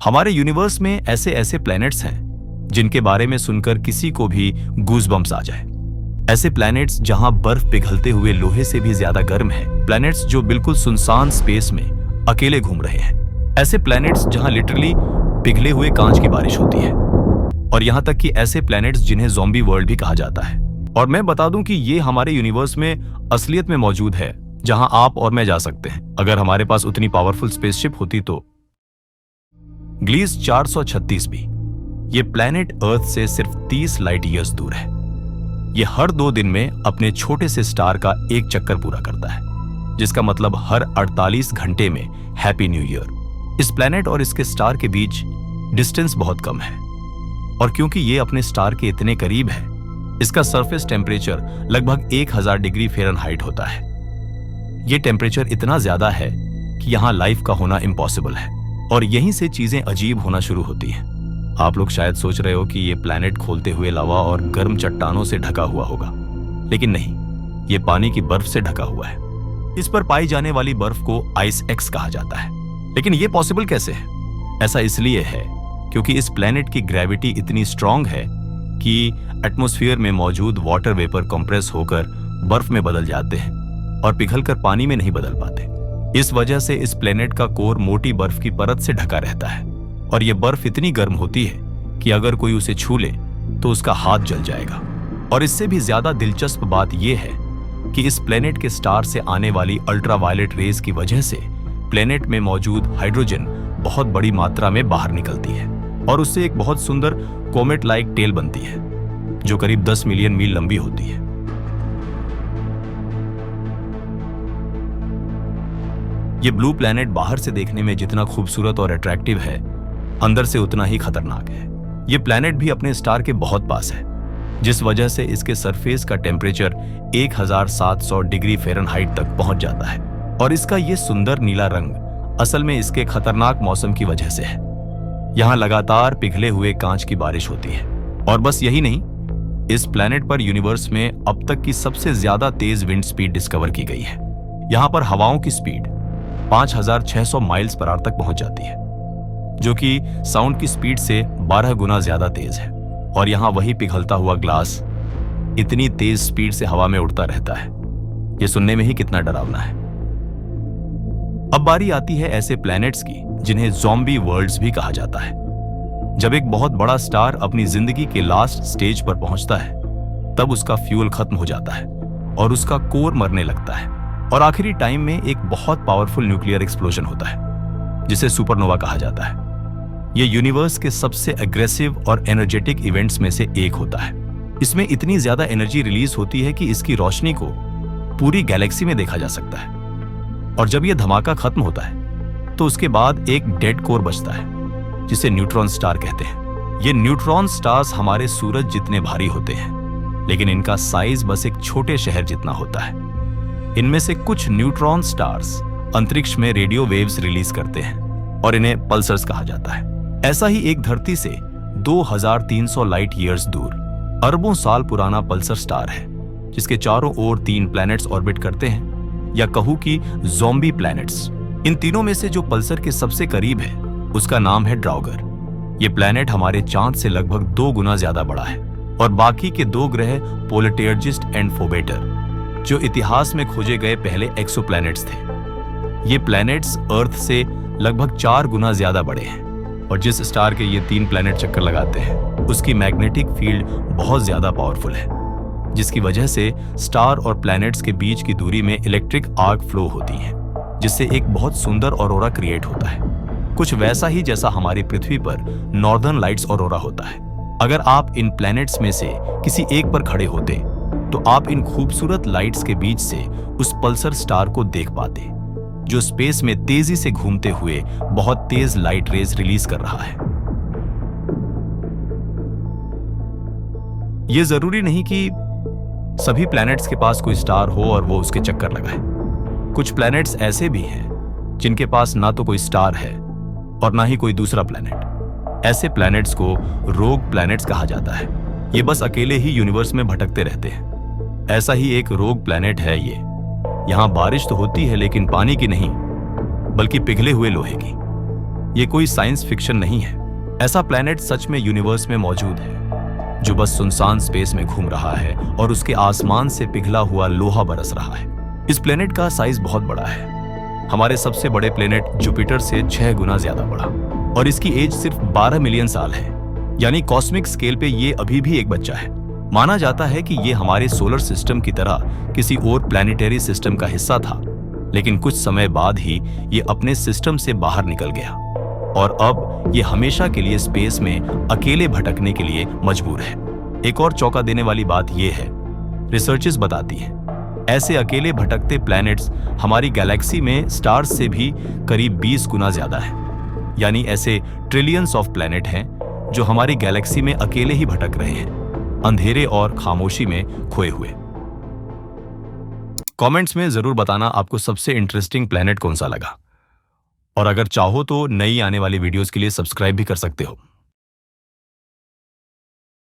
हमारे यूनिवर्स में ऐसे ऐसे प्लैनेट्स हैं जिनके बारे में सुनकर किसी को भी गूज़बम्प्स आ जाए। ऐसे प्लैनेट्स जहां बर्फ पिघलते हुए लोहे से भी ज्यादा गर्म है, प्लैनेट्स जो बिल्कुल सुनसान स्पेस में अकेले घूम रहे हैं, ऐसे प्लैनेट्स जहां लिटरली पिघले हुए कांच की बारिश होती है, और यहां तक कि ऐसे प्लैनेट्स जिन्हें ज़ॉम्बी वर्ल्ड भी कहा जाता है। और मैं बता दूं कि ये हमारे यूनिवर्स में असलियत में मौजूद है, जहां आप और मैं जा सकते हैं अगर हमारे पास उतनी पावरफुल स्पेसशिप होती तो। ग्लीस 436 भी, ये प्लैनेट अर्थ से सिर्फ 30 लाइट ईयर्स दूर है। ये हर 2 दिन में अपने छोटे से स्टार का एक चक्कर पूरा करता है, जिसका मतलब हर 48 घंटे में हैप्पी न्यू ईयर। इस प्लैनेट और इसके स्टार के बीच डिस्टेंस बहुत कम है, और क्योंकि ये अपने स्टार के इतने करीब है, इसका सरफेस टेम्परेचर लगभग 1000 डिग्री फ़ारेनहाइट होता है। ये टेम्परेचर इतना ज्यादा है कि यहाँ लाइफ का होना इम्पॉसिबल है, और यहीं से चीजें अजीब होना शुरू होती हैं। आप लोग शायद सोच रहे हो कि ये प्लैनेट खोलते हुए लावा और गर्म चट्टानों से ढका हुआ होगा, लेकिन नहीं, ये पानी की बर्फ से ढका हुआ है। इस पर पाई जाने वाली बर्फ को आइस एक्स कहा जाता है। लेकिन ये पॉसिबल कैसे है? ऐसा इसलिए है क्योंकि इस प्लैनेट की ग्रेविटी इतनी स्ट्रांग है कि एटमॉस्फेयर में मौजूद वाटर वेपर कंप्रेस होकर बर्फ में बदल जाते हैं और पिघलकर पानी में नहीं बदल पाते। इस वजह से इस प्लैनेट का कोर मोटी बर्फ की परत से ढका रहता है, और यह बर्फ इतनी गर्म होती है कि अगर कोई उसे छू ले तो उसका हाथ जल जाएगा। और इससे भी ज्यादा दिलचस्प बात यह है कि इस प्लैनेट के स्टार से आने वाली अल्ट्रावायलेट रेज की वजह से प्लैनेट में मौजूद हाइड्रोजन बहुत बड़ी मात्रा में बाहर निकलती है, और उससे एक बहुत सुंदर कोमेट लाइक टेल बनती है जो करीब 10 मिलियन मील लंबी होती है। ये ब्लू प्लैनेट बाहर से देखने में जितना खूबसूरत और अट्रैक्टिव है, अंदर से उतना ही खतरनाक है। ये प्लैनेट भी अपने स्टार के बहुत पास है, जिस वजह से इसके सरफेस का टेम्परेचर 1700 डिग्री फ़ारेनहाइट तक पहुंच जाता है, और इसका ये सुंदर नीला रंग असल में इसके खतरनाक मौसम की वजह से है। यहाँ लगातार पिघले हुए कांच की बारिश होती है, और बस यही नहीं, इस प्लैनेट पर यूनिवर्स में अब तक की सबसे ज्यादा तेज विंड स्पीड डिस्कवर की गई है। यहाँ पर हवाओं की स्पीड 5600 माइल्स पर आवर तक पहुंच जाती है, जो कि साउंड की स्पीड से 12 गुना ज्यादा तेज है। और यहाँ वही पिघलता हुआ ग्लास इतनी तेज स्पीड से हवा में उड़ता रहता है। ये सुनने में ही कितना डरावना है। अब बारी आती है ऐसे प्लैनेट्स की जिन्हें ज़ॉम्बी वर्ल्ड्स भी कहा जाता है। जब एक बहुत बड़ा स्टार अपनी जिंदगी के लास्ट स्टेज पर पहुंचता है, तब उसका फ्यूल खत्म हो जाता है और उसका कोर मरने लगता है, और आखिरी टाइम में एक बहुत पावरफुल न्यूक्लियर एक्सप्लोजन होता है जिसे सुपरनोवा कहा जाता है। यह यूनिवर्स के सबसे एग्रेसिव और एनर्जेटिक इवेंट्स में से एक होता है। इसमें इतनी ज्यादा एनर्जी रिलीज होती है कि इसकी रोशनी को पूरी गैलेक्सी में देखा जा सकता है। और जब यह धमाका खत्म होता है तो उसके बाद एक डेड कोर बचता है जिसे न्यूट्रॉन स्टार कहते हैं। ये न्यूट्रॉन स्टार्स हमारे सूरज जितने भारी होते हैं, लेकिन इनका साइज बस एक छोटे शहर जितना होता है। इनमें से कुछ न्यूट्रॉन स्टार्स अंतरिक्ष में रेडियो वेव्स रिलीज करते हैं और इन्हें पल्सर्स कहा जाता है। ऐसा ही एक धरती से 2300 लाइट ईयर्स दूर अरबों साल पुराना पल्सर स्टार है, जिसके चारों ओर 3 प्लैनेट्स ऑर्बिट करते हैं, या कहूं कि ज़ॉम्बी प्लैनेट्स। इन तीनों में से जो पल्सर के सबसे करीब है उसका नाम है ड्राउगर। ये प्लैनेट हमारे चांद से लगभग 2 गुना ज्यादा बड़ा है, और बाकी के 2 ग्रह पोलटेर्जिस्ट एंड फोबेटर, जो इतिहास में खोजे गए पहले एक्सोप्लैनेट्स थे। ये प्लैनेट्स अर्थ से लगभग 4 गुना ज्यादा बड़े हैं, और जिस स्टार के ये 3 प्लैनेट चक्कर लगाते हैं उसकी मैग्नेटिक फील्ड बहुत ज्यादा पावरफुल है, जिसकी वजह से स्टार और प्लैनेट्स के बीच की दूरी में इलेक्ट्रिक आर्क फ्लो होती है, जिससे एक बहुत सुंदर ऑरोरा क्रिएट होता है, कुछ वैसा ही जैसा हमारी पृथ्वी पर नॉर्दर्न लाइट्स ऑरोरा होता है। अगर आप इन प्लैनेट्स में से किसी एक पर खड़े होते तो आप इन खूबसूरत लाइट्स के बीच से उस पल्सर स्टार को देख पाते, जो स्पेस में तेजी से घूमते हुए बहुत तेज लाइट रेज रिलीज कर रहा है। यह जरूरी नहीं कि सभी प्लैनेट्स के पास कोई स्टार हो और वो उसके चक्कर लगाए। कुछ प्लैनेट्स ऐसे भी हैं जिनके पास ना तो कोई स्टार है और ना ही कोई दूसरा प्लैनेट। ऐसे प्लैनेट्स को रोग प्लैनेट्स कहा जाता है। ये बस अकेले ही यूनिवर्स में भटकते रहते हैं। ऐसा ही एक रोग प्लैनेट है ये। यहाँ बारिश तो होती है, लेकिन पानी की नहीं, बल्कि पिघले हुए लोहे की। ये कोई साइंस फिक्शन नहीं है। ऐसा प्लैनेट सच में यूनिवर्स में मौजूद है, जो बस सुनसान स्पेस में घूम रहा है और उसके आसमान से पिघला हुआ लोहा बरस रहा है। इस प्लैनेट का साइज बहुत बड़ा है, हमारे सबसे बड़े प्लैनेट जुपिटर से 6 गुना ज्यादा बड़ा, और इसकी एज सिर्फ 12 मिलियन साल है। यानी कॉस्मिक स्केल पे ये अभी भी एक बच्चा है। माना जाता है कि ये हमारे सोलर सिस्टम की तरह किसी और प्लैनेटरी सिस्टम का हिस्सा था, लेकिन कुछ समय बाद ही ये अपने सिस्टम से बाहर निकल गया और अब ये हमेशा के लिए स्पेस में अकेले भटकने के लिए मजबूर है। एक और चौंका देने वाली बात यह है, रिसर्चेस बताती हैं ऐसे अकेले भटकते प्लैनेट्स हमारी गैलेक्सी में स्टार्स से भी करीब 20 गुना ज्यादा है। यानी ऐसे ट्रिलियंस ऑफ प्लैनेट हैं जो हमारी गैलेक्सी में अकेले ही भटक रहे हैं, अंधेरे और खामोशी में खोए हुए। कमेंट्स में जरूर बताना आपको सबसे इंटरेस्टिंग प्लैनेट कौन सा लगा, और अगर चाहो तो नई आने वाली वीडियोस के लिए सब्सक्राइब भी कर सकते हो।